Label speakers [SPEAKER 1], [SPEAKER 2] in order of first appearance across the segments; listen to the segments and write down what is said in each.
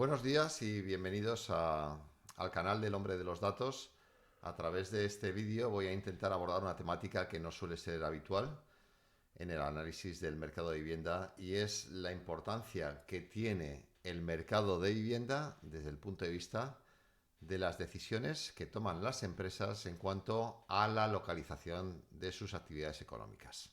[SPEAKER 1] Buenos días y bienvenidos al canal del Hombre de los Datos. A través de este vídeo voy a intentar abordar una temática que no suele ser habitual en el análisis del mercado de vivienda, y es la importancia que tiene el mercado de vivienda desde el punto de vista de las decisiones que toman las empresas en cuanto a la localización de sus actividades económicas.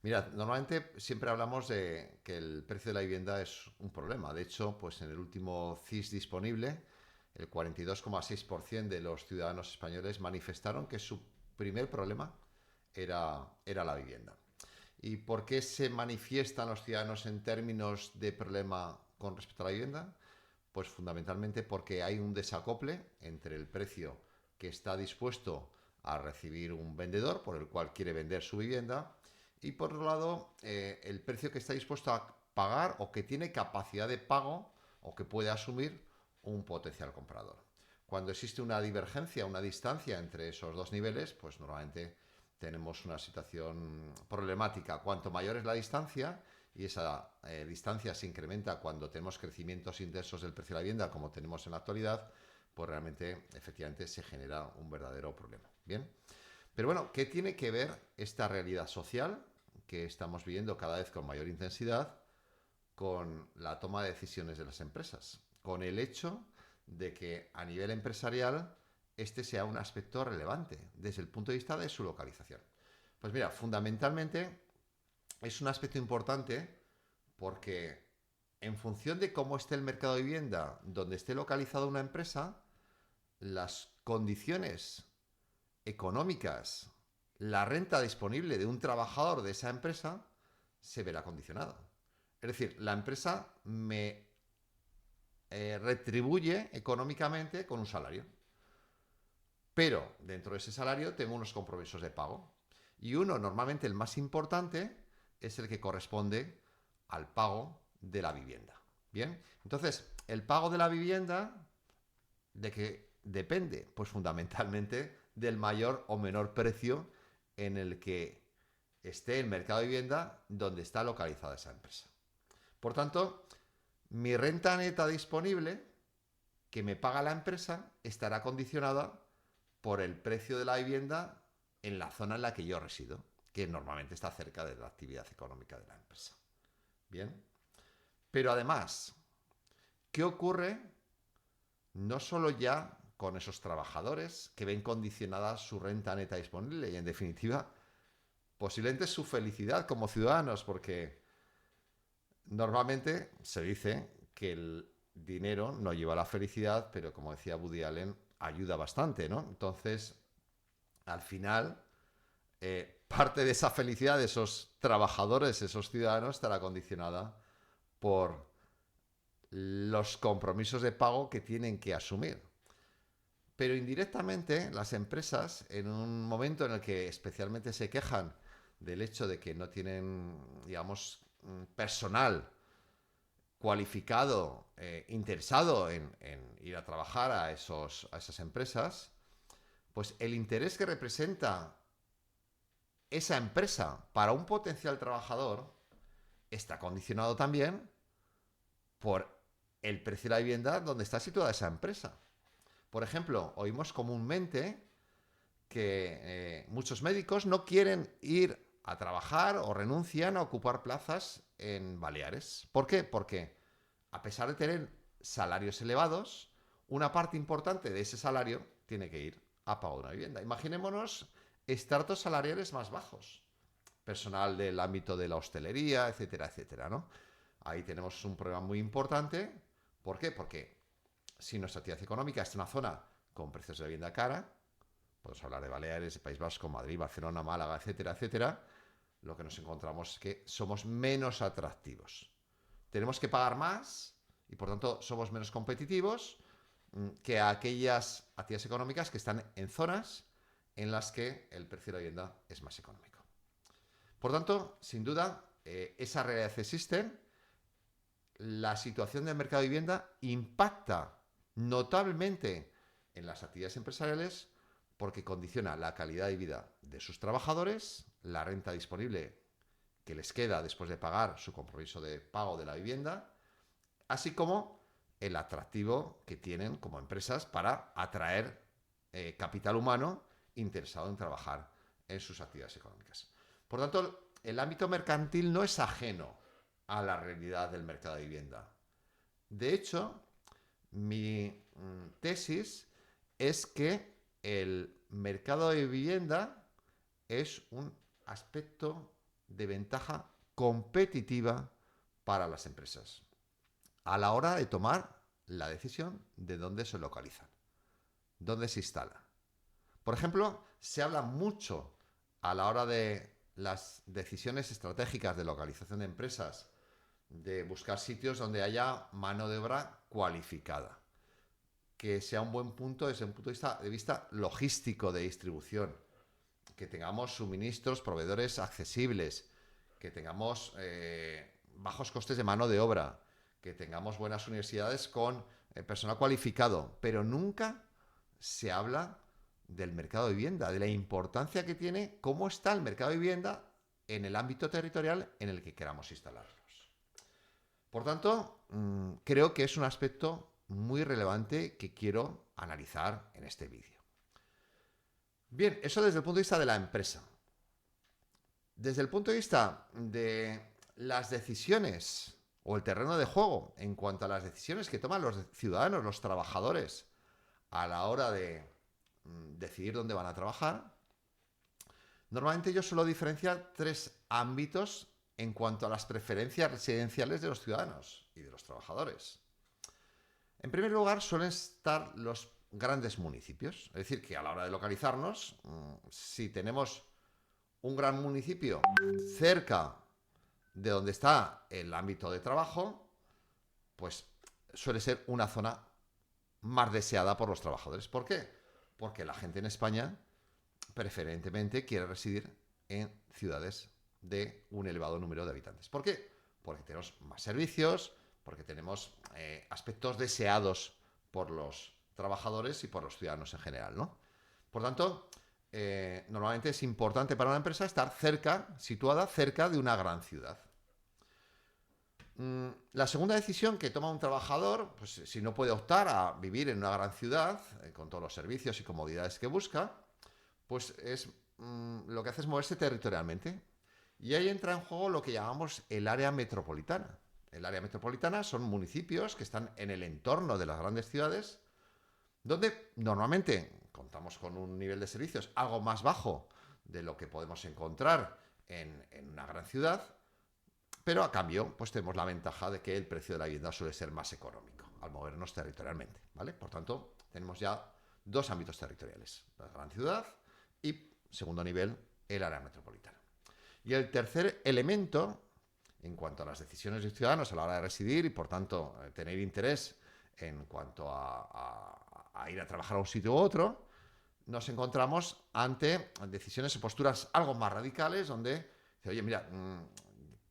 [SPEAKER 1] Mirad, normalmente siempre hablamos de que el precio de la vivienda es un problema. De hecho, pues en el último CIS disponible, el 42,6% de los ciudadanos españoles manifestaron que su primer problema era la vivienda. ¿Y por qué se manifiestan los ciudadanos en términos de problema con respecto a la vivienda? Pues fundamentalmente porque hay un desacople entre el precio que está dispuesto a recibir un vendedor por el cual quiere vender su vivienda y, por otro lado, el precio que está dispuesto a pagar o que tiene capacidad de pago o que puede asumir un potencial comprador. Cuando existe una divergencia, una distancia entre esos dos niveles, pues normalmente tenemos una situación problemática. Cuanto mayor es la distancia, y esa distancia se incrementa cuando tenemos crecimientos intensos del precio de la vivienda, como tenemos en la actualidad, pues realmente, efectivamente, se genera un verdadero problema. Bien, pero bueno, ¿qué tiene que ver esta realidad social que estamos viviendo cada vez con mayor intensidad con la toma de decisiones de las empresas? Con el hecho de que a nivel empresarial este sea un aspecto relevante desde el punto de vista de su localización. Pues mira, fundamentalmente es un aspecto importante porque en función de cómo esté el mercado de vivienda, donde esté localizada una empresa, las condiciones económicas, la renta disponible de un trabajador de esa empresa se verá condicionada. Es decir, la empresa me retribuye económicamente con un salario, pero dentro de ese salario tengo unos compromisos de pago. Y uno, normalmente el más importante, es el que corresponde al pago de la vivienda. Bien, entonces, el pago de la vivienda, ¿de qué depende? Pues fundamentalmente del mayor o menor precio en el que esté el mercado de vivienda donde está localizada esa empresa. Por tanto, mi renta neta disponible que me paga la empresa estará condicionada por el precio de la vivienda en la zona en la que yo resido, que normalmente está cerca de la actividad económica de la empresa. Bien, pero además, ¿qué ocurre no solo ya con esos trabajadores que ven condicionada su renta neta disponible y, en definitiva, posiblemente su felicidad como ciudadanos? Porque normalmente se dice que el dinero no lleva a la felicidad, pero, como decía Woody Allen, ayuda bastante, ¿no? Entonces, al final, parte de esa felicidad de esos trabajadores, esos ciudadanos, estará condicionada por los compromisos de pago que tienen que asumir. Pero indirectamente, las empresas, en un momento en el que especialmente se quejan del hecho de que no tienen, digamos, personal cualificado, interesado en ir a trabajar a esas empresas, pues el interés que representa esa empresa para un potencial trabajador está condicionado también por el precio de la vivienda donde está situada esa empresa. Por ejemplo, oímos comúnmente que muchos médicos no quieren ir a trabajar o renuncian a ocupar plazas en Baleares. ¿Por qué? Porque, a pesar de tener salarios elevados, una parte importante de ese salario tiene que ir a pago de una vivienda. Imaginémonos estratos salariales más bajos, personal del ámbito de la hostelería, etcétera, etcétera, ¿no? Ahí tenemos un problema muy importante. ¿Por qué? Porque si nuestra actividad económica está en una zona con precios de vivienda cara, podemos hablar de Baleares, de País Vasco, Madrid, Barcelona, Málaga, etcétera, etcétera, lo que nos encontramos es que somos menos atractivos. Tenemos que pagar más y, por tanto, somos menos competitivos que aquellas actividades económicas que están en zonas en las que el precio de la vivienda es más económico. Por tanto, sin duda, esa realidad existe. La situación del mercado de vivienda impacta notablemente en las actividades empresariales porque condiciona la calidad de vida de sus trabajadores, la renta disponible que les queda después de pagar su compromiso de pago de la vivienda, así como el atractivo que tienen como empresas para atraer capital humano interesado en trabajar en sus actividades económicas. Por tanto, el ámbito mercantil no es ajeno a la realidad del mercado de vivienda. De hecho, mi tesis es que el mercado de vivienda es un aspecto de ventaja competitiva para las empresas a la hora de tomar la decisión de dónde se localizan, dónde se instala. Por ejemplo, se habla mucho a la hora de las decisiones estratégicas de localización de empresas, de buscar sitios donde haya mano de obra cualificada, que sea un buen punto desde un punto de vista logístico de distribución, que tengamos suministros, proveedores accesibles, que tengamos bajos costes de mano de obra, que tengamos buenas universidades con personal cualificado, pero nunca se habla del mercado de vivienda, de la importancia que tiene, cómo está el mercado de vivienda en el ámbito territorial en el que queramos instalarnos. Por tanto, creo que es un aspecto muy relevante que quiero analizar en este vídeo. Bien, eso desde el punto de vista de la empresa. Desde el punto de vista de las decisiones o el terreno de juego en cuanto a las decisiones que toman los ciudadanos, los trabajadores, a la hora de decidir dónde van a trabajar, normalmente yo suelo diferenciar tres ámbitos en cuanto a las preferencias residenciales de los ciudadanos y de los trabajadores. En primer lugar, suelen estar los grandes municipios. Es decir, que a la hora de localizarnos, si tenemos un gran municipio cerca de donde está el ámbito de trabajo, pues suele ser una zona más deseada por los trabajadores. ¿Por qué? Porque la gente en España preferentemente quiere residir en ciudades de un elevado número de habitantes. ¿Por qué? Porque tenemos más servicios, porque tenemos aspectos deseados por los trabajadores y por los ciudadanos en general, ¿no? Por tanto, normalmente es importante para una empresa estar situada cerca de una gran ciudad. La segunda decisión que toma un trabajador, pues si no puede optar a vivir en una gran ciudad, con todos los servicios y comodidades que busca, pues lo que hace es moverse territorialmente. Y ahí entra en juego lo que llamamos el área metropolitana. El área metropolitana son municipios que están en el entorno de las grandes ciudades, donde normalmente contamos con un nivel de servicios algo más bajo de lo que podemos encontrar en una gran ciudad, pero a cambio pues tenemos la ventaja de que el precio de la vivienda suele ser más económico al movernos territorialmente, ¿vale? Por tanto, tenemos ya dos ámbitos territoriales, la gran ciudad y, segundo nivel, el área metropolitana. Y el tercer elemento, en cuanto a las decisiones de los ciudadanos a la hora de residir y, por tanto, tener interés en cuanto a ir a trabajar a un sitio u otro, nos encontramos ante decisiones y posturas algo más radicales donde, oye, mira,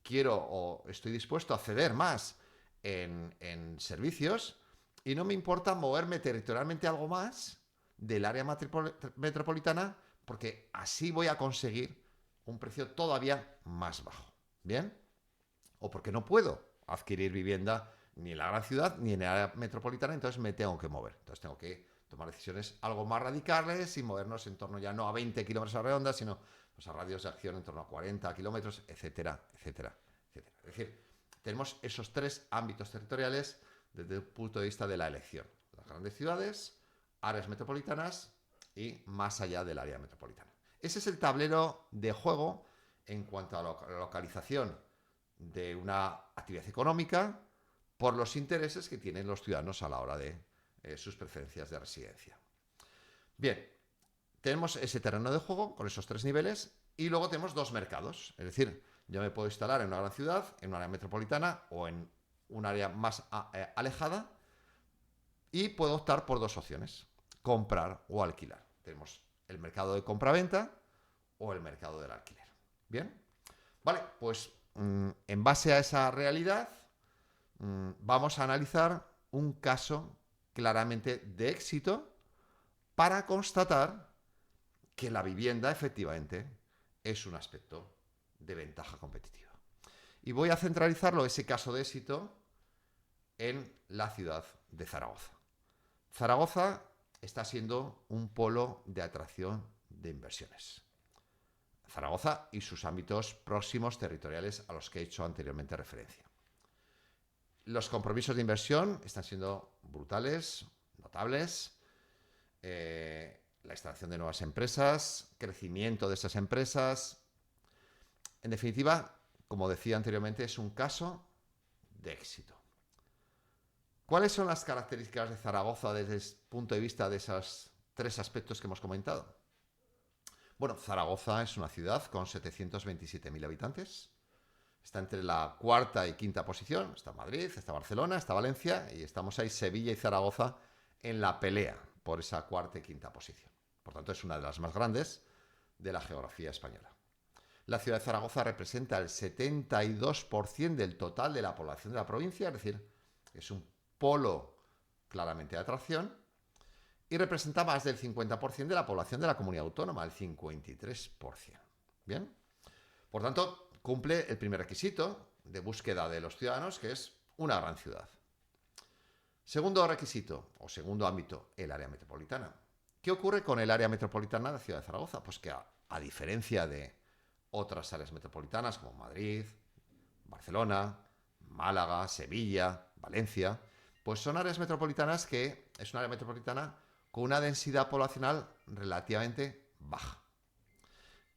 [SPEAKER 1] quiero o estoy dispuesto a ceder más en servicios y no me importa moverme territorialmente algo más del área metropolitana porque así voy a conseguir un precio todavía más bajo. ¿Bien? O porque no puedo adquirir vivienda ni en la gran ciudad ni en el área metropolitana, entonces me tengo que mover. Entonces tengo que tomar decisiones algo más radicales y movernos en torno ya no a 20 kilómetros a redonda, sino pues a radios de acción en torno a 40 kilómetros, etcétera, etcétera, etcétera. Es decir, tenemos esos tres ámbitos territoriales desde el punto de vista de la elección. Las grandes ciudades, áreas metropolitanas y más allá del área metropolitana. Ese es el tablero de juego en cuanto a la localización de una actividad económica por los intereses que tienen los ciudadanos a la hora de sus preferencias de residencia. Bien, tenemos ese terreno de juego con esos tres niveles y luego tenemos dos mercados. Es decir, yo me puedo instalar en una gran ciudad, en un área metropolitana o en un área más alejada y puedo optar por dos opciones, comprar o alquilar. Tenemos el mercado de compra-venta o el mercado del alquiler. ¿Bien? Vale, pues en base a esa realidad vamos a analizar un caso claramente de éxito para constatar que la vivienda efectivamente es un aspecto de ventaja competitiva. Y voy a centralizarlo, ese caso de éxito, en la ciudad de Zaragoza. Zaragoza está siendo un polo de atracción de inversiones. Zaragoza y sus ámbitos próximos territoriales a los que he hecho anteriormente referencia. Los compromisos de inversión están siendo brutales, notables. La instalación de nuevas empresas, crecimiento de esas empresas. En definitiva, como decía anteriormente, es un caso de éxito. ¿Cuáles son las características de Zaragoza desde el punto de vista de esos tres aspectos que hemos comentado? Bueno, Zaragoza es una ciudad con 727.000 habitantes. Está entre la cuarta y quinta posición. Está Madrid, está Barcelona, está Valencia y estamos ahí Sevilla y Zaragoza en la pelea por esa cuarta y quinta posición. Por tanto, es una de las más grandes de la geografía española. La ciudad de Zaragoza representa el 72% del total de la población de la provincia, es decir, es un polo claramente de atracción, y representa más del 50% de la población de la comunidad autónoma, el 53%. ¿Bien? Por tanto, cumple el primer requisito de búsqueda de los ciudadanos, que es una gran ciudad. Segundo requisito, o segundo ámbito, el área metropolitana. ¿Qué ocurre con el área metropolitana de la ciudad de Zaragoza? Pues que a diferencia de otras áreas metropolitanas como Madrid, Barcelona, Málaga, Sevilla, Valencia, pues son áreas metropolitanas que es una área metropolitana con una densidad poblacional relativamente baja.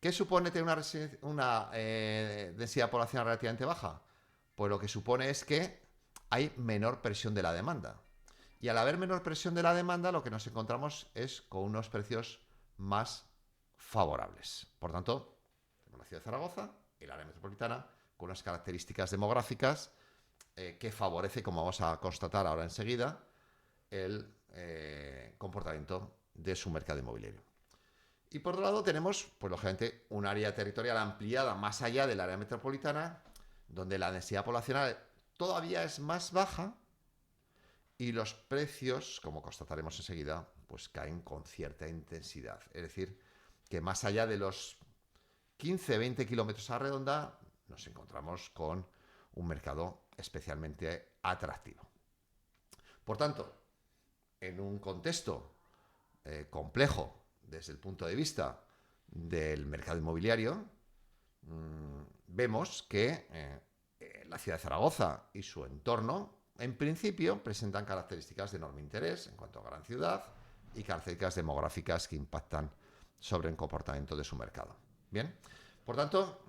[SPEAKER 1] ¿Qué supone tener una densidad poblacional relativamente baja? Pues lo que supone es que hay menor presión de la demanda. Y al haber menor presión de la demanda, lo que nos encontramos es con unos precios más favorables. Por tanto, tenemos la ciudad de Zaragoza, el área metropolitana, con unas características demográficas que favorece, como vamos a constatar ahora enseguida, el comportamiento de su mercado inmobiliario. Y por otro lado tenemos, pues lógicamente, un área territorial ampliada más allá del área metropolitana, donde la densidad poblacional todavía es más baja y los precios, como constataremos enseguida, pues caen con cierta intensidad. Es decir, que más allá de los 15-20 kilómetros a redonda, nos encontramos con un mercado especialmente atractivo. Por tanto, en un contexto complejo desde el punto de vista del mercado inmobiliario, vemos que la ciudad de Zaragoza y su entorno, en principio, presentan características de enorme interés en cuanto a gran ciudad y características demográficas que impactan sobre el comportamiento de su mercado. Bien, por tanto,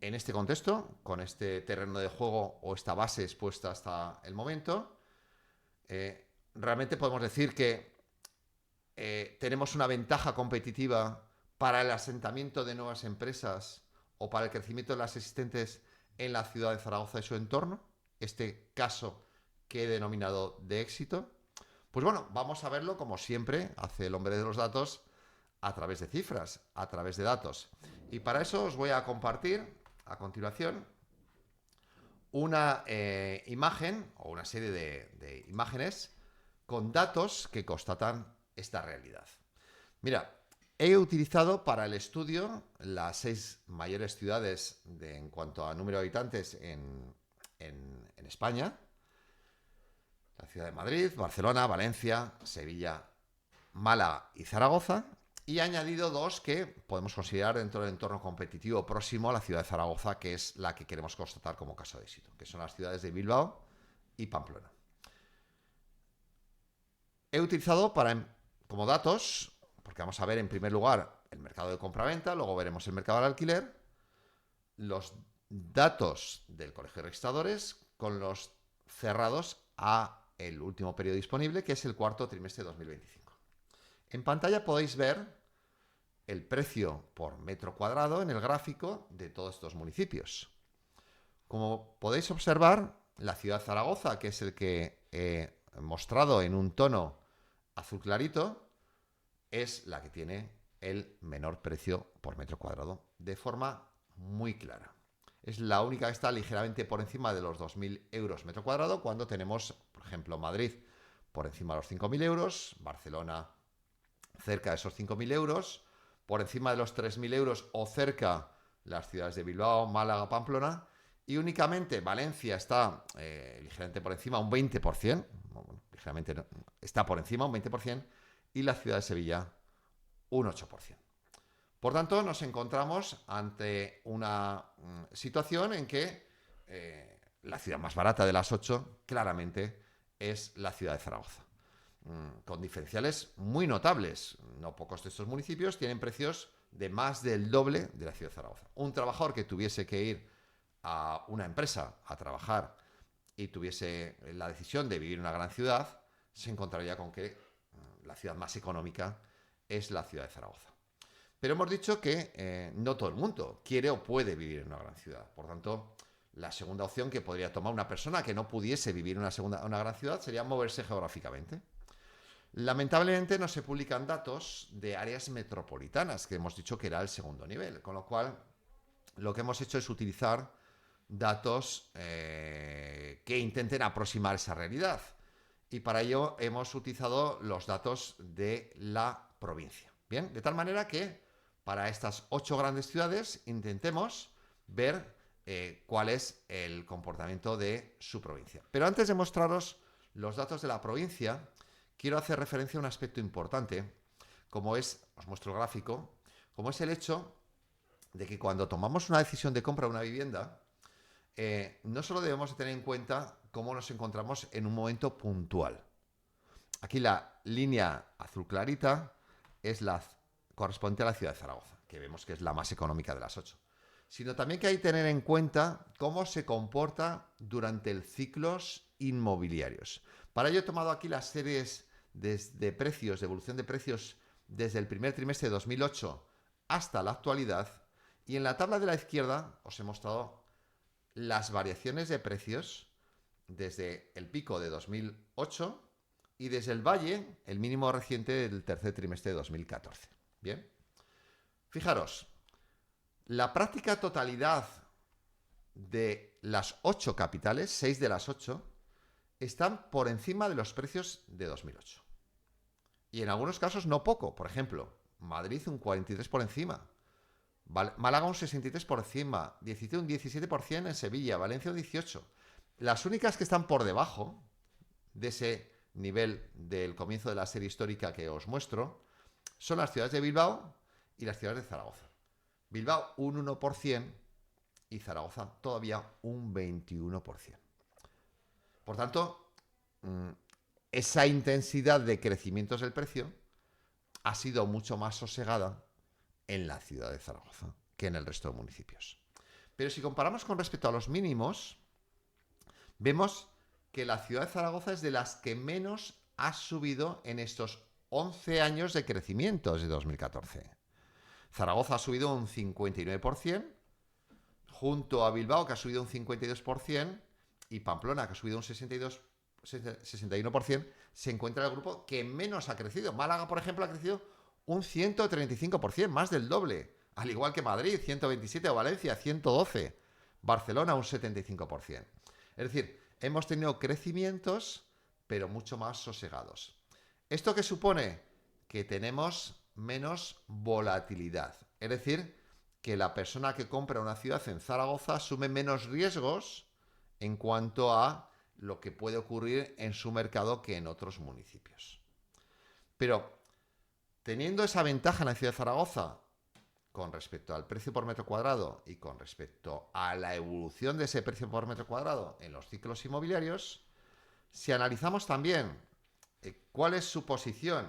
[SPEAKER 1] en este contexto, con este terreno de juego o esta base expuesta hasta el momento, realmente podemos decir que tenemos una ventaja competitiva para el asentamiento de nuevas empresas o para el crecimiento de las existentes en la ciudad de Zaragoza y su entorno, este caso que he denominado de éxito. Pues bueno, vamos a verlo como siempre hace el hombre de los datos, a través de cifras, a través de datos. Y para eso os voy a compartir a continuación una imagen o una serie de imágenes con datos que constatan esta realidad. Mira, he utilizado para el estudio las 6 mayores ciudades en cuanto a número de habitantes en España: la ciudad de Madrid, Barcelona, Valencia, Sevilla, Málaga y Zaragoza, y he añadido 2 que podemos considerar dentro del entorno competitivo próximo a la ciudad de Zaragoza, que es la que queremos constatar como caso de éxito, que son las ciudades de Bilbao y Pamplona. He utilizado como datos, porque vamos a ver en primer lugar el mercado de compraventa, luego veremos el mercado del alquiler, los datos del Colegio de Registradores con los cerrados a el último periodo disponible, que es el cuarto trimestre de 2025. En pantalla podéis ver el precio por metro cuadrado en el gráfico de todos estos municipios. Como podéis observar, la ciudad de Zaragoza, que es el que he mostrado en un tono azul clarito, es la que tiene el menor precio por metro cuadrado, de forma muy clara. Es la única que está ligeramente por encima de los 2.000 euros metro cuadrado, cuando tenemos, por ejemplo, Madrid por encima de los 5.000 euros, Barcelona cerca de esos 5.000 euros, por encima de los 3.000 euros o cerca las ciudades de Bilbao, Málaga, Pamplona, Y únicamente Valencia está ligeramente por encima, un 20%, bueno, ligeramente no, está por encima, un 20%, y la ciudad de Sevilla, un 8%. Por tanto, nos encontramos ante una situación en que la ciudad más barata de las 8 claramente es la ciudad de Zaragoza, con diferenciales muy notables. No pocos de estos municipios tienen precios de más del doble de la ciudad de Zaragoza. Un trabajador que tuviese que ir a una empresa a trabajar y tuviese la decisión de vivir en una gran ciudad, se encontraría con que la ciudad más económica es la ciudad de Zaragoza. Pero hemos dicho que no todo el mundo quiere o puede vivir en una gran ciudad. Por tanto, la segunda opción que podría tomar una persona que no pudiese vivir en una gran ciudad sería moverse geográficamente. Lamentablemente no se publican datos de áreas metropolitanas, que hemos dicho que era el segundo nivel, con lo cual lo que hemos hecho es utilizar datos que intenten aproximar esa realidad. Y para ello hemos utilizado los datos de la provincia. Bien, de tal manera que para estas 8 grandes ciudades intentemos ver cuál es el comportamiento de su provincia. Pero antes de mostraros los datos de la provincia, quiero hacer referencia a un aspecto importante, como es, os muestro el gráfico, como es el hecho de que cuando tomamos una decisión de compra de una vivienda, no solo debemos tener en cuenta cómo nos encontramos en un momento puntual. Aquí la línea azul clarita es la correspondiente a la ciudad de Zaragoza, que vemos que es la más económica de las 8. Sino también que hay que tener en cuenta cómo se comporta durante el ciclos inmobiliarios. Para ello he tomado aquí las series de precios, de evolución de precios desde el primer trimestre de 2008 hasta la actualidad, y en la tabla de la izquierda os he mostrado las variaciones de precios desde el pico de 2008 y desde el valle, el mínimo reciente del tercer trimestre de 2014. Bien, fijaros, la práctica totalidad de las 8 capitales, 6 de las 8, están por encima de los precios de 2008. Y en algunos casos no poco. Por ejemplo, Madrid un 43% por encima, Málaga un 63% por encima, un 17% en Sevilla, Valencia un 18%. Las únicas que están por debajo de ese nivel del comienzo de la serie histórica que os muestro son las ciudades de Bilbao y las ciudades de Zaragoza. Bilbao un 1% y Zaragoza todavía un 21%. Por tanto, esa intensidad de crecimientos del precio ha sido mucho más sosegada en la ciudad de Zaragoza que en el resto de municipios. Pero si comparamos con respecto a los mínimos, vemos que la ciudad de Zaragoza es de las que menos ha subido en estos 11 años de crecimiento desde 2014. Zaragoza ha subido un 59%, junto a Bilbao, que ha subido un 52%, y Pamplona, que ha subido un 61%, se encuentra el grupo que menos ha crecido. Málaga, por ejemplo, ha crecido un 135%, más del doble, al igual que Madrid, 127%, o Valencia, 112%, Barcelona, un 75%. Es decir, hemos tenido crecimientos, pero mucho más sosegados. ¿Esto qué supone? Que tenemos menos volatilidad. Es decir, que la persona que compra una ciudad en Zaragoza asume menos riesgos en cuanto a lo que puede ocurrir en su mercado que en otros municipios. Pero teniendo esa ventaja en la ciudad de Zaragoza con respecto al precio por metro cuadrado y con respecto a la evolución de ese precio por metro cuadrado en los ciclos inmobiliarios, si analizamos también cuál es su posición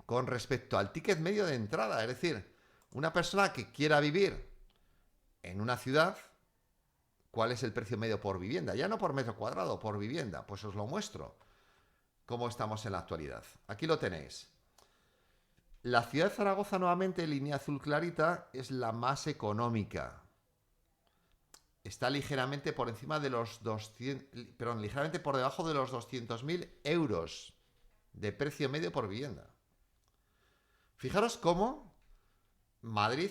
[SPEAKER 1] con respecto al ticket medio de entrada, es decir, una persona que quiera vivir en una ciudad, ¿cuál es el precio medio por vivienda? Ya no por metro cuadrado, por vivienda. Pues os lo muestro cómo estamos en la actualidad. Aquí lo tenéis. La ciudad de Zaragoza, nuevamente, línea azul clarita, es la más económica. Está ligeramente por encima de los ligeramente por debajo de los 200.000 euros de precio medio por vivienda. Fijaros cómo Madrid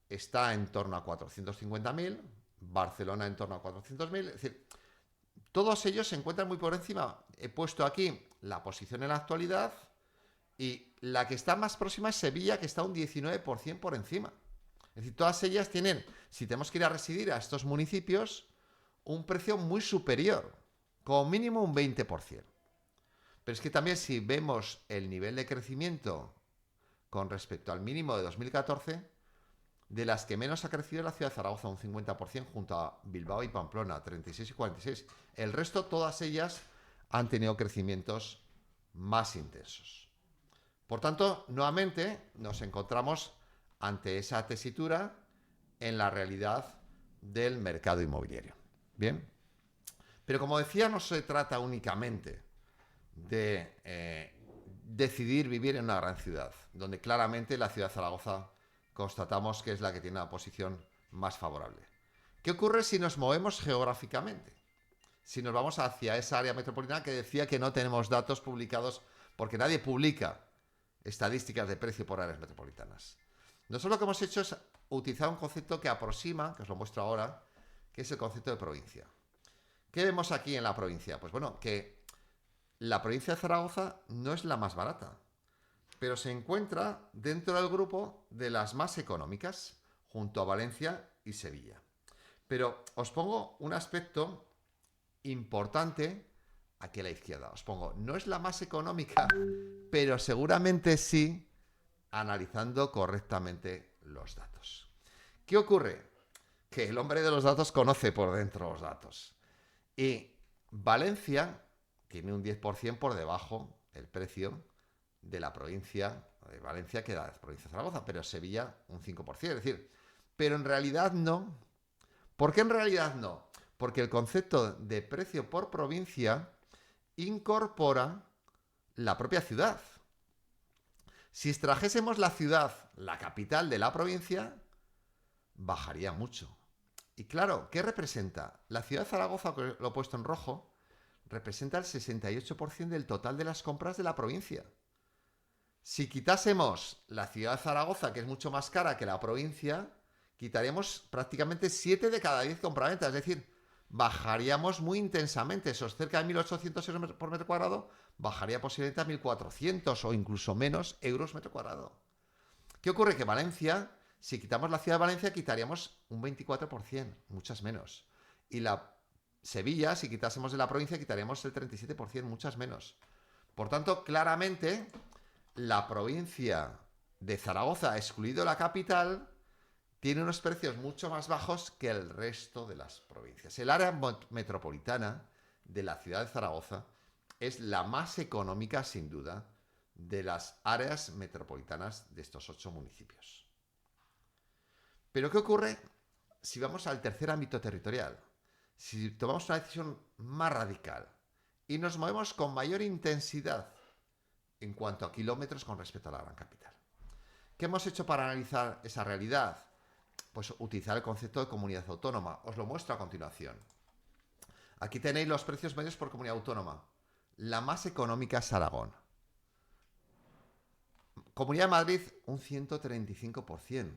[SPEAKER 1] está en torno a 450.000, Barcelona en torno a 400.000, es decir, todos ellos se encuentran muy por encima. He puesto aquí la posición en la actualidad y la que está más próxima es Sevilla, que está un 19% por encima. Es decir, todas ellas tienen, si tenemos que ir a residir a estos municipios, un precio muy superior, como mínimo un 20%. Pero es que también si vemos el nivel de crecimiento con respecto al mínimo de 2014, de las que menos ha crecido es la ciudad de Zaragoza, un 50%, junto a Bilbao y Pamplona, 36 y 46. El resto, todas ellas, han tenido crecimientos más intensos. Por tanto, nuevamente nos encontramos ante esa tesitura en la realidad del mercado inmobiliario. Bien, pero como decía, no se trata únicamente de decidir vivir en una gran ciudad, donde claramente la ciudad de Zaragoza constatamos que es la que tiene la posición más favorable. ¿Qué ocurre si nos movemos geográficamente? Si nos vamos hacia esa área metropolitana que decía que no tenemos datos publicados porque nadie publica estadísticas de precio por áreas metropolitanas. Nosotros lo que hemos hecho es utilizar un concepto que aproxima, que os lo muestro ahora, que es el concepto de provincia. ¿Qué vemos aquí en la provincia? Pues bueno, que la provincia de Zaragoza no es la más barata, pero se encuentra dentro del grupo de las más económicas, junto a Valencia y Sevilla. Pero os pongo un aspecto importante aquí a la izquierda. Os pongo, no es la más económica, pero seguramente sí, analizando correctamente los datos. ¿Qué ocurre? Que el hombre de los datos conoce por dentro los datos. Y Valencia tiene un 10% por debajo del precio de la provincia de Valencia, que da la provincia de Zaragoza, pero Sevilla un 5%. Es decir, pero en realidad no. ¿Por qué en realidad no? Porque el concepto de precio por provincia incorpora la propia ciudad. Si extrajésemos la ciudad, la capital de la provincia, bajaría mucho. Y claro, ¿qué representa? La ciudad de Zaragoza, que lo he puesto en rojo, representa el 68% del total de las compras de la provincia. Si quitásemos la ciudad de Zaragoza, que es mucho más cara que la provincia, quitaríamos prácticamente 7 de cada 10 compraventas. Es decir, bajaríamos muy intensamente. Esos cerca de 1.800 euros por metro cuadrado, bajaría posiblemente a 1.400 o incluso menos euros metro cuadrado. ¿Qué ocurre? Que Valencia, si quitamos la ciudad de Valencia, quitaríamos un 24%, muchas menos. Y la Sevilla, si quitásemos de la provincia, quitaríamos el 37%, muchas menos. Por tanto, claramente, la provincia de Zaragoza, excluido la capital, tiene unos precios mucho más bajos que el resto de las provincias. El área metropolitana de la ciudad de Zaragoza es la más económica, sin duda, de las áreas metropolitanas de estos 8 municipios. Pero ¿qué ocurre si vamos al tercer ámbito territorial? Si tomamos una decisión más radical y nos movemos con mayor intensidad en cuanto a kilómetros con respecto a la gran capital. ¿Qué hemos hecho para analizar esa realidad? Pues utilizar el concepto de comunidad autónoma. Os lo muestro a continuación. Aquí tenéis los precios medios por comunidad autónoma. La más económica es Aragón. Comunidad de Madrid, un 135%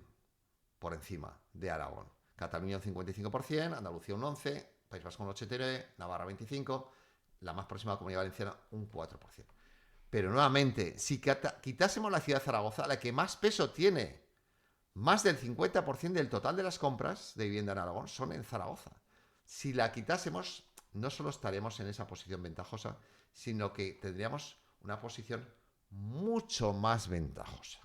[SPEAKER 1] por encima de Aragón. Cataluña un 55%, Andalucía un 11%, País Vasco un 89%, Navarra 25%, la más próxima a la Comunidad Valenciana un 4%. Pero nuevamente, si quitásemos la ciudad de Zaragoza, la que más peso tiene, más del 50% del total de las compras de vivienda en Aragón son en Zaragoza. Si la quitásemos, no solo estaríamos en esa posición ventajosa, sino que tendríamos una posición mucho más ventajosa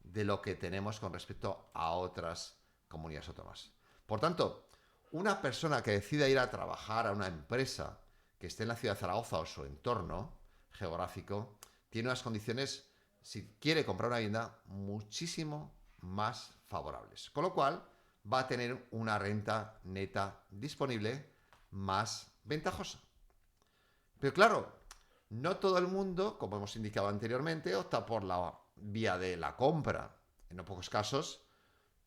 [SPEAKER 1] de lo que tenemos con respecto a otras comunidades autónomas. Por tanto, una persona que decida ir a trabajar a una empresa que esté en la ciudad de Zaragoza o su entorno geográfico, tiene unas condiciones, si quiere comprar una vivienda, muchísimo más favorables. Con lo cual, va a tener una renta neta disponible más ventajosa. Pero claro, no todo el mundo, como hemos indicado anteriormente, opta por la vía de la compra. En no pocos casos,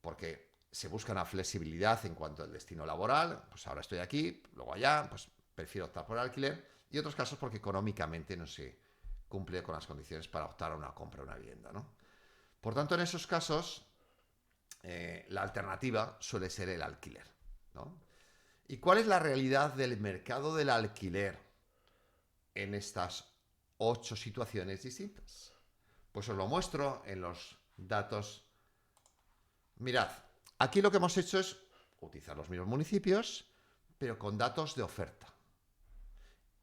[SPEAKER 1] porque se busca una flexibilidad en cuanto al destino laboral, pues ahora estoy aquí, luego allá, pues prefiero optar por el alquiler, y otros casos porque económicamente no se cumple con las condiciones para optar a una compra de una vivienda, ¿no? Por tanto, en esos casos, la alternativa suele ser el alquiler, ¿no? ¿Y cuál es la realidad del mercado del alquiler en estas 8 situaciones distintas? Pues os lo muestro en los datos Mirad, aquí lo que hemos hecho es utilizar los mismos municipios, pero con datos de oferta.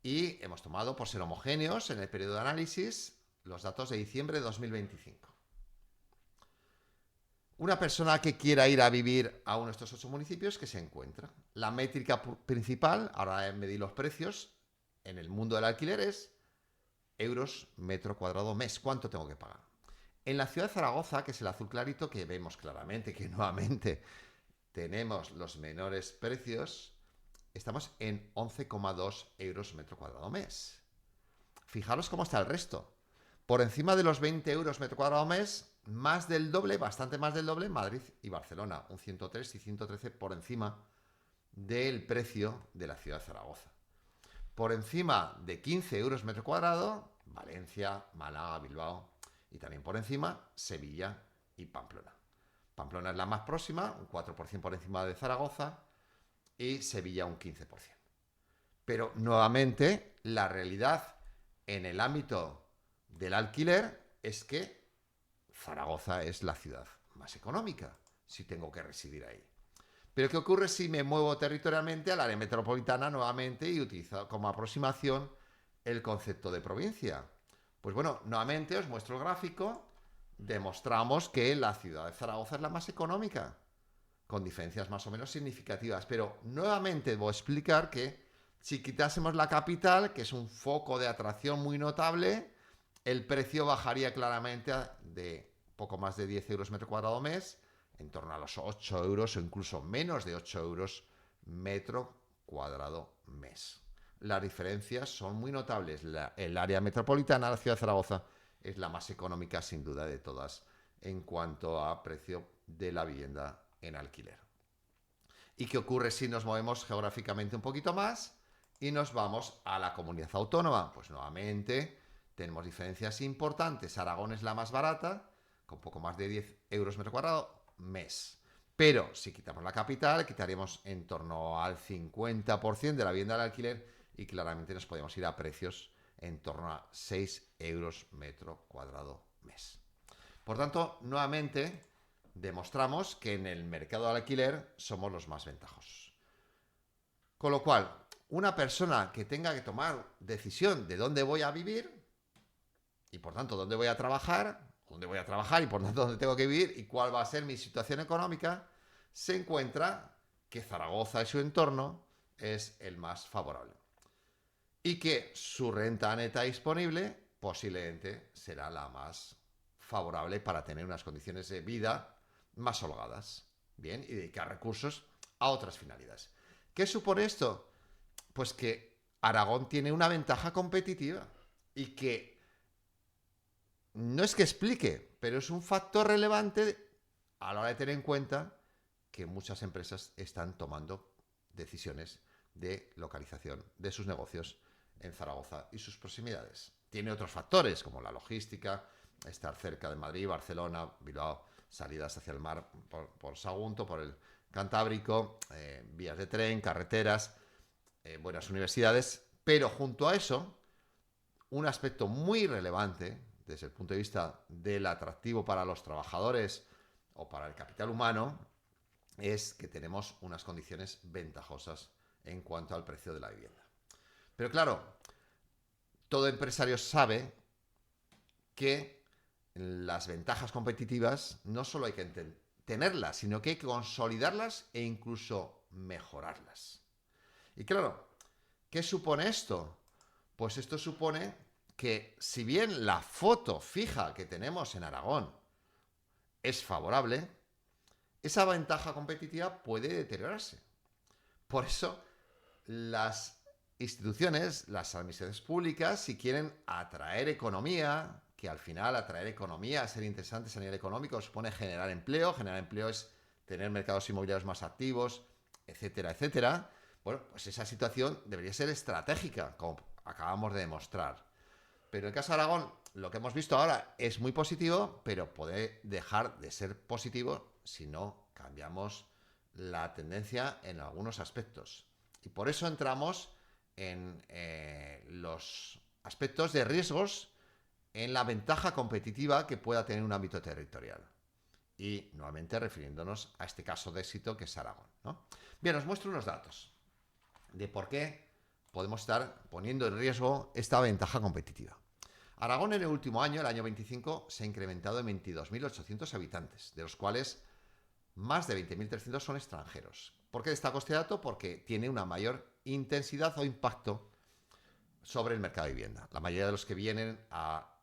[SPEAKER 1] Y hemos tomado, por ser homogéneos en el periodo de análisis, los datos de diciembre de 2025. Una persona que quiera ir a vivir a uno de estos 8 municipios, ¿qué se encuentra? La métrica principal, ahora medí los precios, en el mundo del alquiler es euros metro cuadrado mes. ¿Cuánto tengo que pagar? En la ciudad de Zaragoza, que es el azul clarito, que vemos claramente que nuevamente tenemos los menores precios, estamos en 11,2 euros metro cuadrado mes. Fijaros cómo está el resto. Por encima de los 20 euros metro cuadrado mes, más del doble, bastante más del doble, Madrid y Barcelona, un 103 y 113 por encima del precio de la ciudad de Zaragoza. Por encima de 15 euros metro cuadrado, Valencia, Málaga, Bilbao, y también por encima, Sevilla y Pamplona. Pamplona es la más próxima, un 4% por encima de Zaragoza, y Sevilla un 15%. Pero nuevamente, la realidad en el ámbito del alquiler es que Zaragoza es la ciudad más económica, si tengo que residir ahí. Pero ¿qué ocurre si me muevo territorialmente al área metropolitana nuevamente y utilizo como aproximación el concepto de provincia? Pues bueno, nuevamente os muestro el gráfico, demostramos que la ciudad de Zaragoza es la más económica, con diferencias más o menos significativas, pero nuevamente voy a explicar que si quitásemos la capital, que es un foco de atracción muy notable, el precio bajaría claramente de poco más de 10 euros metro cuadrado mes, en torno a los 8 euros o incluso menos de 8 euros metro cuadrado mes. Las diferencias son muy notables. El área metropolitana, la ciudad de Zaragoza, es la más económica sin duda de todas en cuanto a precio de la vivienda en alquiler. ¿Y qué ocurre si nos movemos geográficamente un poquito más y nos vamos a la comunidad autónoma? Pues nuevamente tenemos diferencias importantes. Aragón es la más barata, con poco más de 10 euros metro cuadrado mes. Pero si quitamos la capital, quitaríamos en torno al 50% de la vivienda del alquiler y claramente nos podemos ir a precios en torno a 6 euros metro cuadrado mes. Por tanto, nuevamente demostramos que en el mercado del alquiler somos los más ventajosos. Con lo cual, una persona que tenga que tomar decisión de dónde voy a vivir y por tanto dónde voy a trabajar y por tanto dónde tengo que vivir y cuál va a ser mi situación económica, se encuentra que Zaragoza y su entorno es el más favorable y que su renta neta disponible posiblemente será la más favorable para tener unas condiciones de vida más holgadas, bien, y dedicar recursos a otras finalidades. ¿Qué supone esto? Pues que Aragón tiene una ventaja competitiva y que no es que explique, pero es un factor relevante a la hora de tener en cuenta que muchas empresas están tomando decisiones de localización de sus negocios en Zaragoza y sus proximidades. Tiene otros factores como la logística, estar cerca de Madrid, Barcelona, Bilbao, salidas hacia el mar por Sagunto, por el Cantábrico, vías de tren, carreteras, buenas universidades, pero junto a eso, un aspecto muy relevante desde el punto de vista del atractivo para los trabajadores o para el capital humano es que tenemos unas condiciones ventajosas en cuanto al precio de la vivienda. Pero claro, todo empresario sabe que las ventajas competitivas no solo hay que tenerlas, sino que hay que consolidarlas e incluso mejorarlas. Y claro, ¿qué supone esto? Pues esto supone que si bien la foto fija que tenemos en Aragón es favorable, esa ventaja competitiva puede deteriorarse. Por eso, las instituciones, las administraciones públicas, si quieren atraer economía, que al final atraer economía, ser interesantes a nivel económico, supone generar empleo es tener mercados inmobiliarios más activos, etcétera, etcétera. Bueno, pues esa situación debería ser estratégica, como acabamos de demostrar. Pero en el caso de Aragón, lo que hemos visto ahora es muy positivo, pero puede dejar de ser positivo si no cambiamos la tendencia en algunos aspectos. Y por eso entramos en los aspectos de riesgos en la ventaja competitiva que pueda tener un ámbito territorial. y nuevamente refiriéndonos a este caso de éxito que es Aragón, ¿no? Bien, os muestro unos datos de por qué podemos estar poniendo en riesgo esta ventaja competitiva. Aragón en el último año, el año 25, se ha incrementado en 22.800 habitantes, de los cuales más de 20.300 son extranjeros. ¿Por qué destaco este dato? Porque tiene una mayor intensidad o impacto sobre el mercado de vivienda. La mayoría de los que vienen a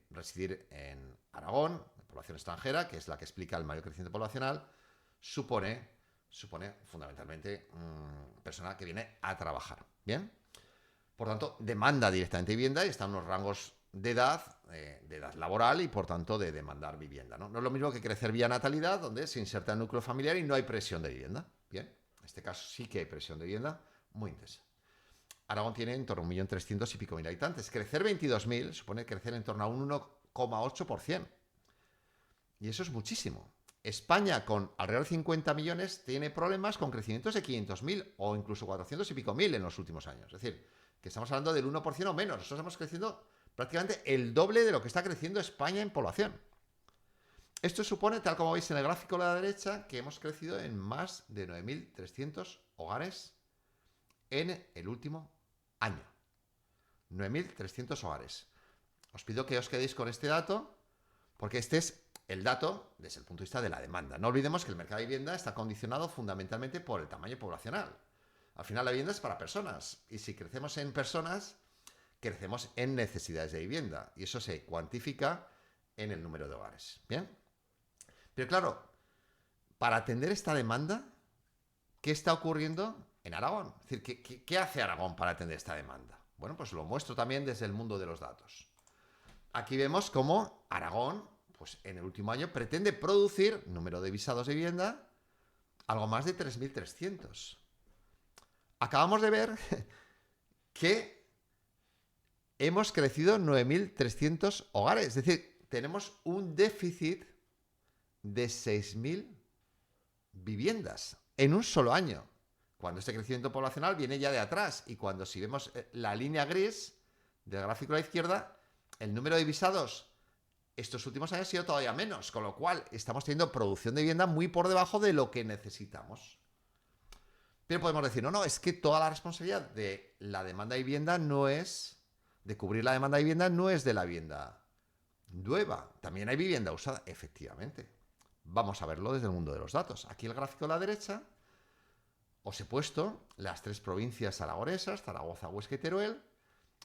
[SPEAKER 1] residir en Aragón, población extranjera, que es la que explica el mayor crecimiento poblacional, supone fundamentalmente persona que viene a trabajar. ¿Bien? Por tanto, demanda directamente vivienda y está en unos rangos de edad laboral y por tanto de demandar vivienda, ¿no? No es lo mismo que crecer vía natalidad, donde se inserta el núcleo familiar y no hay presión de vivienda. Bien, en este caso sí que hay presión de vivienda muy intensa. Aragón tiene en torno a 1.300.000 y pico habitantes. Crecer 22.000 supone crecer en torno a un 1,8%. Y eso es muchísimo. España, con alrededor de 50 millones, tiene problemas con crecimientos de 500.000 o incluso 400 y pico mil en los últimos años. Es decir, que estamos hablando del 1% o menos. Nosotros estamos creciendo prácticamente el doble de lo que está creciendo España en población. Esto supone, tal como veis en el gráfico a la derecha, que hemos crecido en más de 9.300 hogares en el último año. 9.300 hogares. Os pido que os quedéis con este dato, porque este es el dato desde el punto de vista de la demanda. No olvidemos que el mercado de vivienda está condicionado fundamentalmente por el tamaño poblacional. Al final la vivienda es para personas, y si crecemos en personas, crecemos en necesidades de vivienda, y eso se cuantifica en el número de hogares. ¿Bien? Pero claro, para atender esta demanda, ¿qué está ocurriendo en Aragón? Es decir, ¿qué hace Aragón para atender esta demanda? Bueno, pues lo muestro también desde el mundo de los datos. Aquí vemos cómo Aragón, pues en el último año, pretende producir, número de visados de vivienda, algo más de 3.300. Acabamos de ver que hemos crecido 9.300 hogares. Es decir, tenemos un déficit de 6.000 viviendas en un solo año. Cuando este crecimiento poblacional viene ya de atrás. Y cuando si vemos la línea gris del gráfico a la izquierda, el número de visados estos últimos años ha sido todavía menos. Con lo cual estamos teniendo producción de vivienda muy por debajo de lo que necesitamos. Pero podemos decir, no, es que toda la responsabilidad de la demanda de vivienda no es, de cubrir la demanda de vivienda no es de la vivienda nueva. También hay vivienda usada, efectivamente. Vamos a verlo desde el mundo de los datos. Aquí el gráfico a la derecha os he puesto las tres provincias aragonesas, Zaragoza, Huesca y Teruel,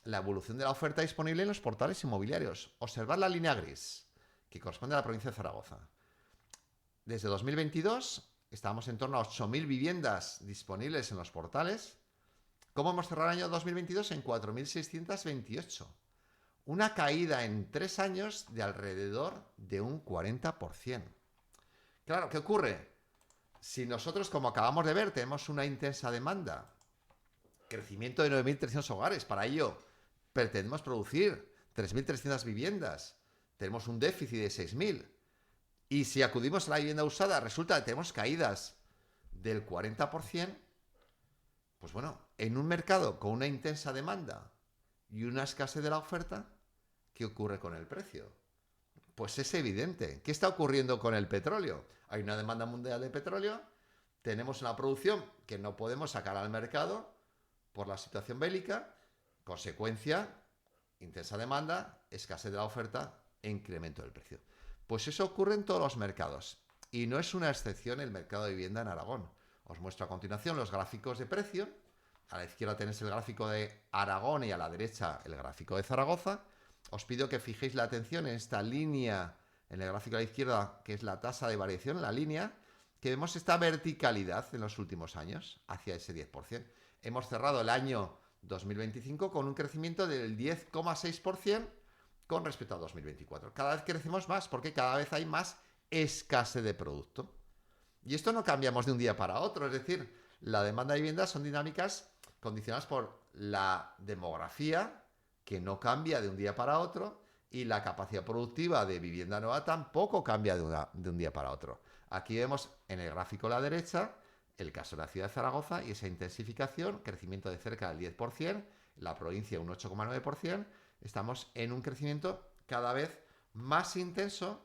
[SPEAKER 1] la evolución de la oferta disponible en los portales inmobiliarios. Observad la línea gris, que corresponde a la provincia de Zaragoza. Desde 2022 estábamos en torno a 8.000 viviendas disponibles en los portales. ¿Cómo hemos cerrado el año 2022? En 4.628. Una caída en 3 años de alrededor de un 40%. Claro, ¿qué ocurre? Si nosotros, como acabamos de ver, tenemos una intensa demanda, crecimiento de 9.300 hogares, para ello pretendemos producir 3.300 viviendas, tenemos un déficit de 6.000, y si acudimos a la vivienda usada, resulta que tenemos caídas del 40%, pues bueno, en un mercado con una intensa demanda y una escasez de la oferta, ¿qué ocurre con el precio? Pues es evidente. ¿Qué está ocurriendo con el petróleo? Hay una demanda mundial de petróleo, tenemos una producción que no podemos sacar al mercado por la situación bélica, consecuencia, intensa demanda, escasez de la oferta e incremento del precio. Pues eso ocurre en todos los mercados y no es una excepción el mercado de vivienda en Aragón. Os muestro a continuación los gráficos de precio. A la izquierda tenéis el gráfico de Aragón y a la derecha el gráfico de Zaragoza. Os pido que fijéis la atención en esta línea, en el gráfico a la izquierda, que es la tasa de variación, la línea, que vemos esta verticalidad en los últimos años, hacia ese 10%. Hemos cerrado el año 2025 con un crecimiento del 10,6% con respecto a 2024. Cada vez crecemos más porque cada vez hay más escasez de producto. Y esto no cambiamos de un día para otro, es decir, la demanda de vivienda son dinámicas condicionadas por la demografía, que no cambia de un día para otro, y la capacidad productiva de vivienda nueva tampoco cambia de un día para otro. Aquí vemos en el gráfico a la derecha el caso de la ciudad de Zaragoza y esa intensificación, crecimiento de cerca del 10%, la provincia un 8,9%, estamos en un crecimiento cada vez más intenso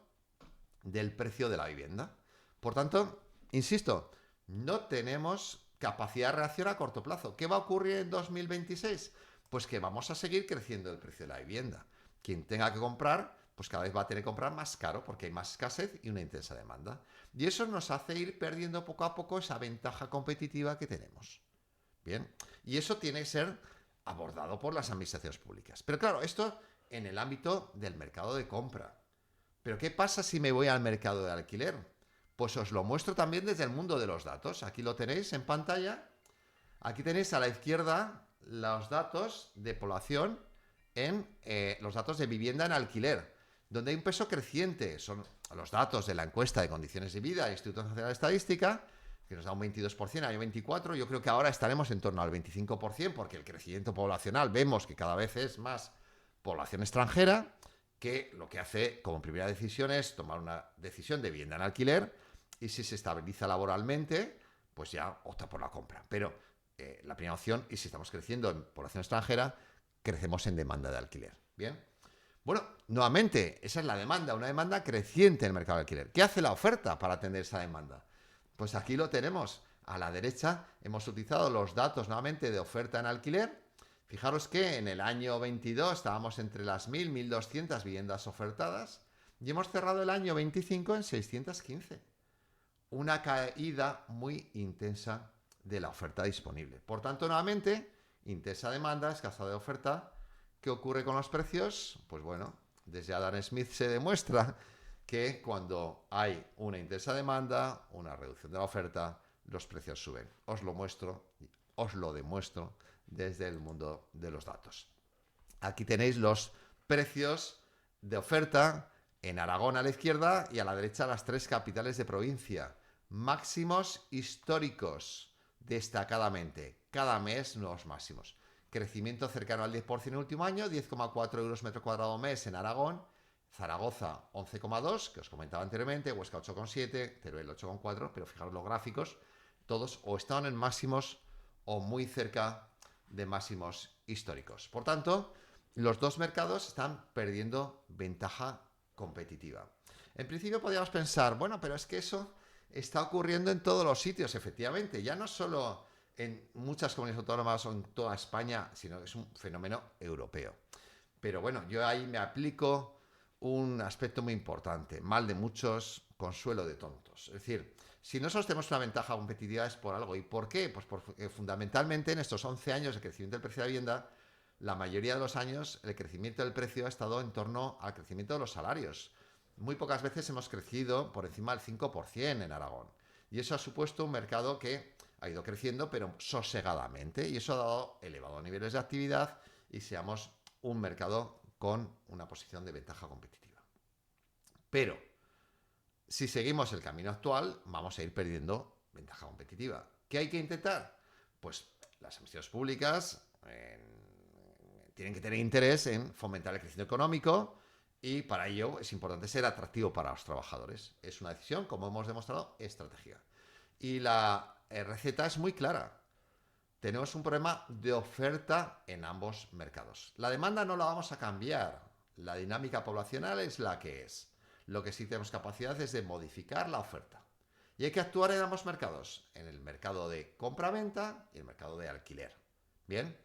[SPEAKER 1] del precio de la vivienda. Por tanto, insisto, no tenemos capacidad de reacción a corto plazo. ¿Qué va a ocurrir en 2026? Pues que vamos a seguir creciendo el precio de la vivienda. Quien tenga que comprar, pues cada vez va a tener que comprar más caro porque hay más escasez y una intensa demanda. Y eso nos hace ir perdiendo poco a poco esa ventaja competitiva que tenemos. Bien, y eso tiene que ser abordado por las administraciones públicas. Pero claro, esto en el ámbito del mercado de compra. Pero ¿qué pasa si me voy al mercado de alquiler? Pues os lo muestro también desde el mundo de los datos. Aquí lo tenéis en pantalla. Aquí tenéis a la izquierda los datos de población en los datos de vivienda en alquiler, donde hay un peso creciente. Son los datos de la encuesta de condiciones de vida del Instituto Nacional de Estadística, que nos da un 22%, año 24. Yo creo que ahora estaremos en torno al 25%, porque el crecimiento poblacional vemos que cada vez es más población extranjera, que lo que hace como primera decisión es tomar una decisión de vivienda en alquiler, y si se estabiliza laboralmente, pues ya opta por la compra. Pero la primera opción, y si estamos creciendo en población extranjera, crecemos en demanda de alquiler. Bien. Bueno, nuevamente, esa es la demanda, una demanda creciente en el mercado de alquiler. ¿Qué hace la oferta para atender esa demanda? Pues aquí lo tenemos. A la derecha hemos utilizado los datos nuevamente de oferta en alquiler. Fijaros que en el año 22 estábamos entre las 1.000, 1.200 viviendas ofertadas y hemos cerrado el año 25 en 615. Una caída muy intensa de la oferta disponible. Por tanto, nuevamente, intensa demanda, escasez de oferta. ¿Qué ocurre con los precios? Pues bueno, desde Adam Smith se demuestra que cuando hay una intensa demanda, una reducción de la oferta, los precios suben. Os lo muestro, os lo demuestro desde el mundo de los datos. Aquí tenéis los precios de oferta en Aragón a la izquierda y a la derecha las 3 capitales de provincia. Máximos históricos, destacadamente. Cada mes nuevos máximos. Crecimiento cercano al 10% en el último año, 10,4 euros metro cuadrado mes en Aragón. Zaragoza 11,2, que os comentaba anteriormente, Huesca 8,7, Teruel 8,4, pero fijaros los gráficos, todos o están en máximos o muy cerca de máximos históricos. Por tanto, los dos mercados están perdiendo ventaja competitiva. En principio podríamos pensar, bueno, pero es que eso está ocurriendo en todos los sitios, efectivamente, ya no solo en muchas comunidades autónomas o en toda España, sino que es un fenómeno europeo. Pero bueno, yo ahí me aplico un aspecto muy importante, mal de muchos, consuelo de tontos. Es decir, si nosotros tenemos una ventaja competitiva es por algo. ¿Y por qué? Pues porque fundamentalmente en estos 11 años de crecimiento del precio de la vivienda, la mayoría de los años el crecimiento del precio ha estado en torno al crecimiento de los salarios. Muy pocas veces hemos crecido por encima del 5% en Aragón. Y eso ha supuesto un mercado que ha ido creciendo, pero sosegadamente. Y eso ha dado elevados niveles de actividad y seamos un mercado con una posición de ventaja competitiva. Pero, si seguimos el camino actual, vamos a ir perdiendo ventaja competitiva. ¿Qué hay que intentar? Pues las administraciones públicas tienen que tener interés en fomentar el crecimiento económico y para ello es importante ser atractivo para los trabajadores. Es una decisión, como hemos demostrado, estratégica. Y la receta es muy clara. Tenemos un problema de oferta en ambos mercados. La demanda no la vamos a cambiar. La dinámica poblacional es la que es. Lo que sí tenemos capacidad es de modificar la oferta. Y hay que actuar en ambos mercados. En el mercado de compra-venta y el mercado de alquiler. Bien,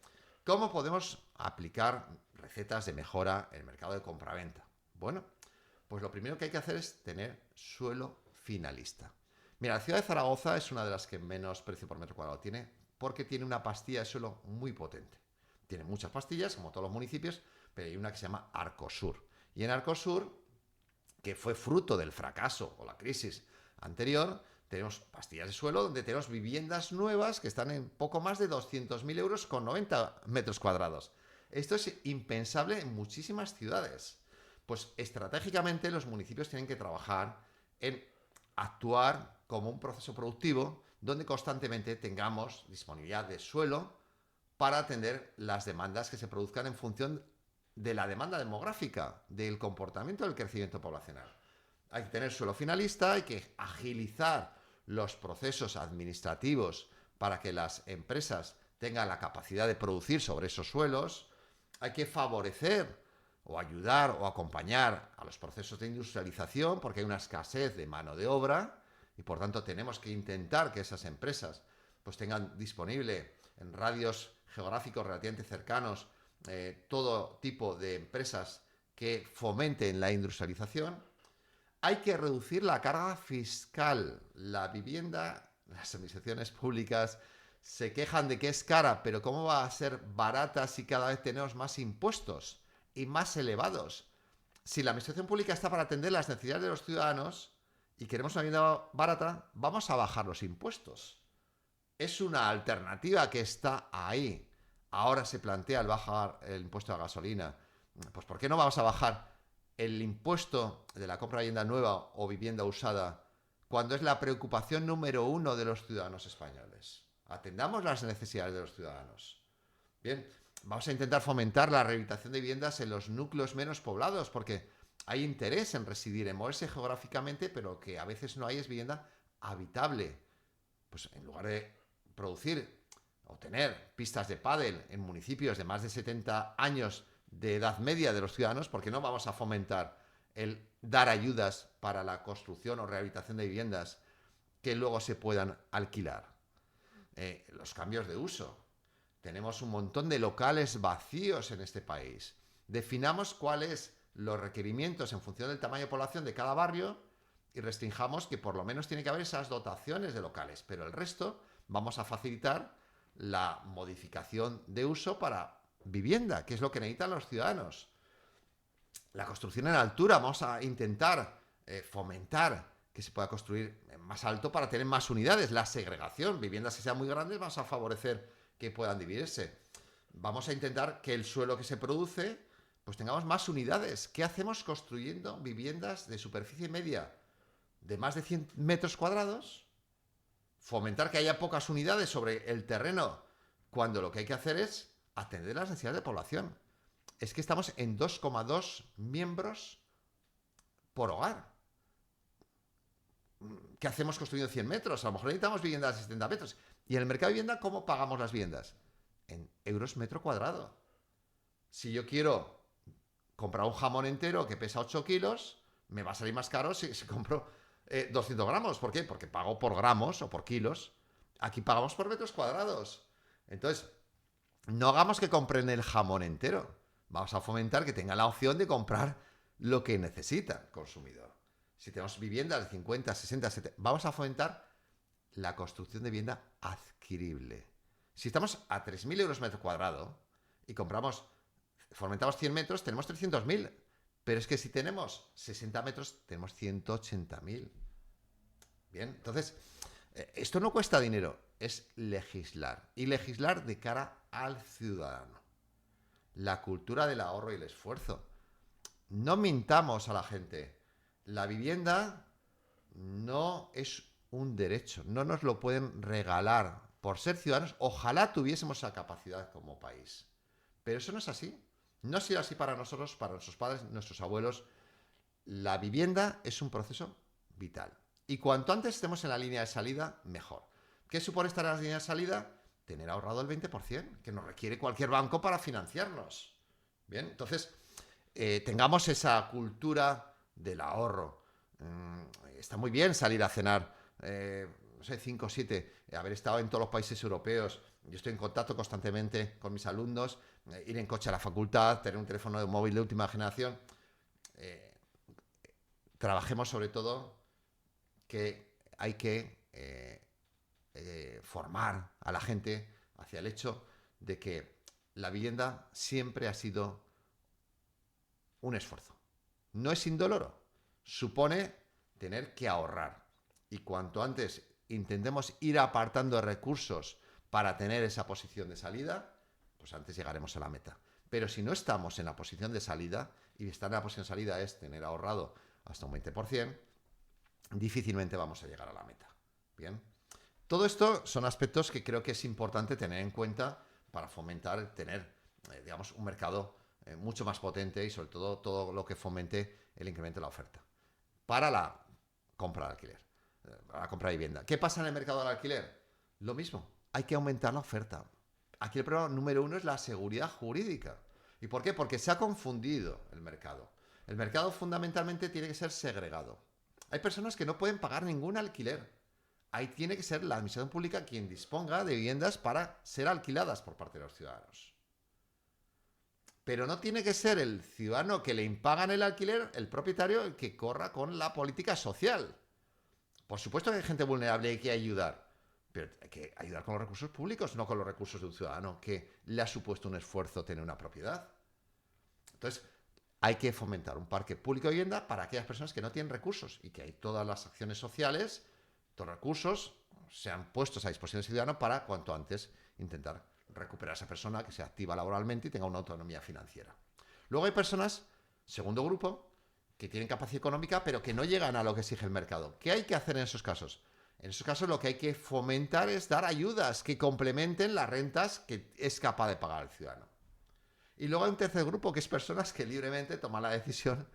[SPEAKER 1] ¿cómo podemos aplicar recetas de mejora en el mercado de compra-venta? Bueno, pues lo primero que hay que hacer es tener suelo finalista. Mira, la ciudad de Zaragoza es una de las que menos precio por metro cuadrado tiene, porque tiene una pastilla de suelo muy potente. Tiene muchas pastillas, como todos los municipios, pero hay una que se llama Arcosur. Y en Arcosur, que fue fruto del fracaso o la crisis anterior, tenemos pastillas de suelo donde tenemos viviendas nuevas que están en poco más de 200.000 euros con 90 metros cuadrados. Esto es impensable en muchísimas ciudades. Pues estratégicamente los municipios tienen que trabajar en actuar como un proceso productivo donde constantemente tengamos disponibilidad de suelo para atender las demandas que se produzcan en función de la demanda demográfica, del comportamiento del crecimiento poblacional. Hay que tener suelo finalista, hay que agilizar los procesos administrativos para que las empresas tengan la capacidad de producir sobre esos suelos, hay que favorecer o ayudar o acompañar a los procesos de industrialización, porque hay una escasez de mano de obra y por tanto tenemos que intentar que esas empresas pues tengan disponible en radios geográficos relativamente cercanos todo tipo de empresas que fomenten la industrialización. Hay que reducir la carga fiscal. La vivienda, las administraciones públicas se quejan de que es cara, pero ¿cómo va a ser barata si cada vez tenemos más impuestos y más elevados? Si la administración pública está para atender las necesidades de los ciudadanos y queremos una vivienda barata, vamos a bajar los impuestos. Es una alternativa que está ahí. Ahora se plantea el bajar el impuesto a la gasolina. Pues ¿por qué no vamos a bajar el impuesto de la compra de vivienda nueva o vivienda usada cuando es la preocupación número uno de los ciudadanos españoles? Atendamos las necesidades de los ciudadanos. Bien, vamos a intentar fomentar la rehabilitación de viviendas en los núcleos menos poblados, porque hay interés en residir, en moverse geográficamente, pero que a veces no hay es vivienda habitable. Pues en lugar de producir o tener pistas de pádel en municipios de más de 70 años de edad media de los ciudadanos, ¿por qué no vamos a fomentar el dar ayudas para la construcción o rehabilitación de viviendas que luego se puedan alquilar? Los cambios de uso. Tenemos un montón de locales vacíos en este país. Definamos cuáles los requerimientos en función del tamaño de población de cada barrio y restringamos que por lo menos tiene que haber esas dotaciones de locales, pero el resto vamos a facilitar la modificación de uso para vivienda, que es lo que necesitan los ciudadanos. La construcción en altura, vamos a intentar fomentar que se pueda construir más alto para tener más unidades. La segregación, viviendas que sean muy grandes, vamos a favorecer que puedan dividirse. Vamos a intentar que el suelo que se produce, pues tengamos más unidades. ¿Qué hacemos construyendo viviendas de superficie media de más de 100 metros cuadrados? Fomentar que haya pocas unidades sobre el terreno, cuando lo que hay que hacer es atender las necesidades de población. Es que estamos en 2,2 miembros por hogar. ¿Qué hacemos construyendo 100 metros? A lo mejor necesitamos viviendas de 70 metros. ¿Y en el mercado de vivienda cómo pagamos las viviendas? En euros metro cuadrado. Si yo quiero comprar un jamón entero que pesa 8 kilos, me va a salir más caro si compro 200 gramos. ¿Por qué? Porque pago por gramos o por kilos. Aquí pagamos por metros cuadrados. Entonces, no hagamos que compren el jamón entero. Vamos a fomentar que tengan la opción de comprar lo que necesita el consumidor. Si tenemos viviendas de 50, 60, 70, vamos a fomentar la construcción de vivienda adquirible. Si estamos a 3.000 euros metro cuadrado y fomentamos 100 metros, tenemos 300.000. Pero es que si tenemos 60 metros, tenemos 180.000. Bien, entonces, esto no cuesta dinero, es legislar. Y legislar de cara al ciudadano. La cultura del ahorro y el esfuerzo. No mintamos a la gente. La vivienda no es un derecho, no nos lo pueden regalar por ser ciudadanos. Ojalá tuviésemos esa capacidad como país. Pero eso no es así. No ha sido así para nosotros, para nuestros padres, nuestros abuelos. La vivienda es un proceso vital. Y cuanto antes estemos en la línea de salida, mejor. ¿Qué supone estar en la línea de salida? Tener ahorrado el 20%, que nos requiere cualquier banco para financiarnos. Bien, entonces, tengamos esa cultura del ahorro. Está muy bien salir a cenar, no sé, 5 o 7, haber estado en todos los países europeos. Yo estoy en contacto constantemente con mis alumnos, ir en coche a la facultad, tener un teléfono de móvil de última generación. Trabajemos sobre todo que hay que formar a la gente hacia el hecho de que la vivienda siempre ha sido un esfuerzo. No es indoloro. Supone tener que ahorrar. Y cuanto antes intentemos ir apartando recursos para tener esa posición de salida, pues antes llegaremos a la meta. Pero si no estamos en la posición de salida, y estar en la posición de salida es tener ahorrado hasta un 20%, difícilmente vamos a llegar a la meta. Bien. Todo esto son aspectos que creo que es importante tener en cuenta para fomentar, tener, digamos, un mercado mucho más potente y sobre todo lo que fomente el incremento de la oferta para la compra de alquiler, la compra de vivienda. ¿Qué pasa en el mercado del alquiler? Lo mismo, hay que aumentar la oferta. Aquí el problema número uno es la seguridad jurídica. ¿Y por qué? Porque se ha confundido el mercado. El mercado fundamentalmente tiene que ser segregado. Hay personas que no pueden pagar ningún alquiler. Ahí tiene que ser la administración pública quien disponga de viviendas para ser alquiladas por parte de los ciudadanos. Pero no tiene que ser el ciudadano que le impagan el alquiler, el propietario, el que corra con la política social. Por supuesto que hay gente vulnerable y hay que ayudar, pero hay que ayudar con los recursos públicos, no con los recursos de un ciudadano que le ha supuesto un esfuerzo tener una propiedad. Entonces, hay que fomentar un parque público de vivienda para aquellas personas que no tienen recursos y que hay todas las acciones sociales, todos los recursos sean puestos a disposición del ciudadano para cuanto antes intentar recuperar a esa persona que se activa laboralmente y tenga una autonomía financiera. Luego hay personas, segundo grupo, que tienen capacidad económica pero que no llegan a lo que exige el mercado. ¿Qué hay que hacer en esos casos? En esos casos lo que hay que fomentar es dar ayudas que complementen las rentas que es capaz de pagar el ciudadano. Y luego hay un tercer grupo que es personas que libremente toman la decisión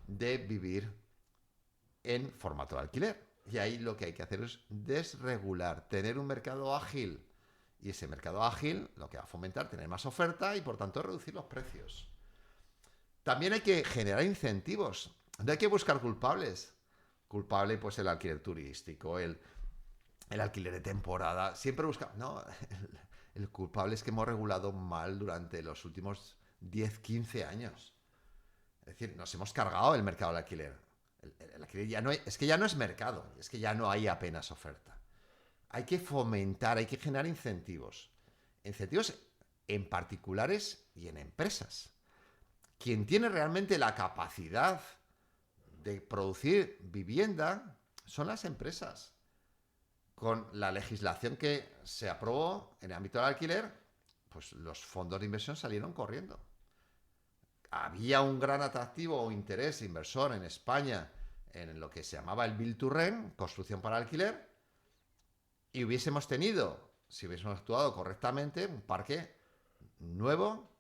[SPEAKER 1] de vivir en formato de alquiler. Y ahí lo que hay que hacer es desregular, tener un mercado ágil. Y ese mercado ágil lo que va a fomentar tener más oferta y por tanto reducir los precios. También hay que generar incentivos. No hay que buscar culpables. Culpable pues el alquiler turístico, el alquiler de temporada. Siempre busca... No, el culpable es que hemos regulado mal durante los últimos 10, 15 años. Es decir, nos hemos cargado el mercado del alquiler. El alquiler ya no es que ya no es mercado, es que ya no hay apenas oferta. Hay que fomentar, hay que generar incentivos. Incentivos en particulares y en empresas. Quien tiene realmente la capacidad de producir vivienda son las empresas. Con la legislación que se aprobó en el ámbito del alquiler, pues los fondos de inversión salieron corriendo. Había un gran atractivo o interés inversor en España en lo que se llamaba el Build to Rent, construcción para alquiler, y hubiésemos tenido, si hubiésemos actuado correctamente, un parque nuevo,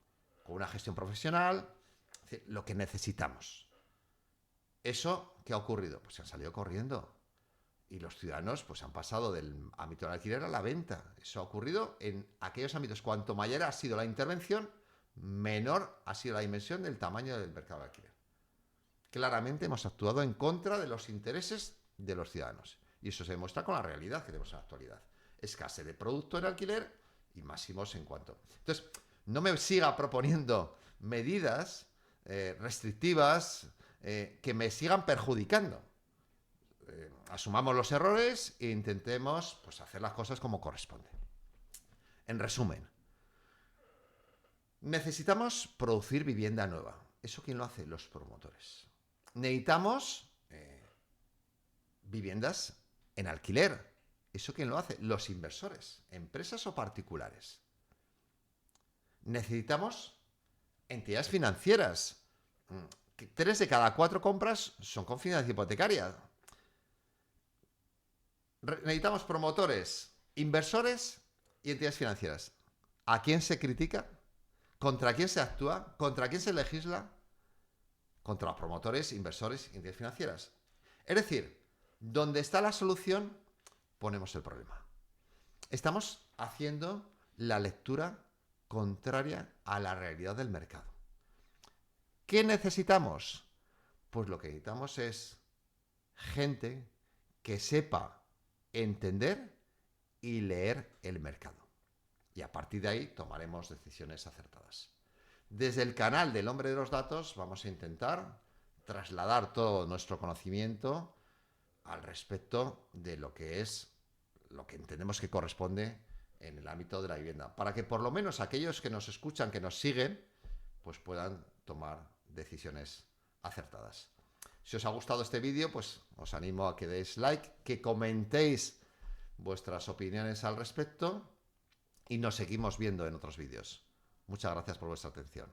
[SPEAKER 1] con una gestión profesional, es decir, lo que necesitamos. ¿Eso qué ha ocurrido? Pues se han salido corriendo. Y los ciudadanos pues han pasado del ámbito del alquiler a la venta. Eso ha ocurrido en aquellos ámbitos. Cuanto mayor ha sido la intervención, menor ha sido la dimensión del tamaño del mercado de alquiler. Claramente hemos actuado en contra de los intereses de los ciudadanos. Y eso se demuestra con la realidad que tenemos en la actualidad. Escasez de producto en alquiler y máximos en cuanto. Entonces, no me siga proponiendo medidas restrictivas que me sigan perjudicando. Asumamos los errores e intentemos pues, hacer las cosas como corresponde. En resumen, necesitamos producir vivienda nueva. ¿Eso quién lo hace? Los promotores. Necesitamos viviendas en alquiler. ¿Eso quién lo hace? Los inversores, empresas o particulares. Necesitamos entidades financieras. 3 de cada 4 compras son con financiación hipotecaria. Necesitamos promotores, inversores y entidades financieras. ¿A quién se critica? ¿Contra quién se actúa? ¿Contra quién se legisla? Contra los promotores, inversores y entidades financieras. Es decir, donde está la solución, ponemos el problema. Estamos haciendo la lectura contraria a la realidad del mercado. ¿Qué necesitamos? Pues lo que necesitamos es gente que sepa entender y leer el mercado. Y a partir de ahí tomaremos decisiones acertadas. Desde el canal del Hombre de los Datos vamos a intentar trasladar todo nuestro conocimiento al respecto de lo que es, lo que entendemos que corresponde en el ámbito de la vivienda, para que por lo menos aquellos que nos escuchan, que nos siguen, pues puedan tomar decisiones acertadas. Si os ha gustado este vídeo, pues os animo a que deis like, que comentéis vuestras opiniones al respecto y nos seguimos viendo en otros vídeos. Muchas gracias por vuestra atención.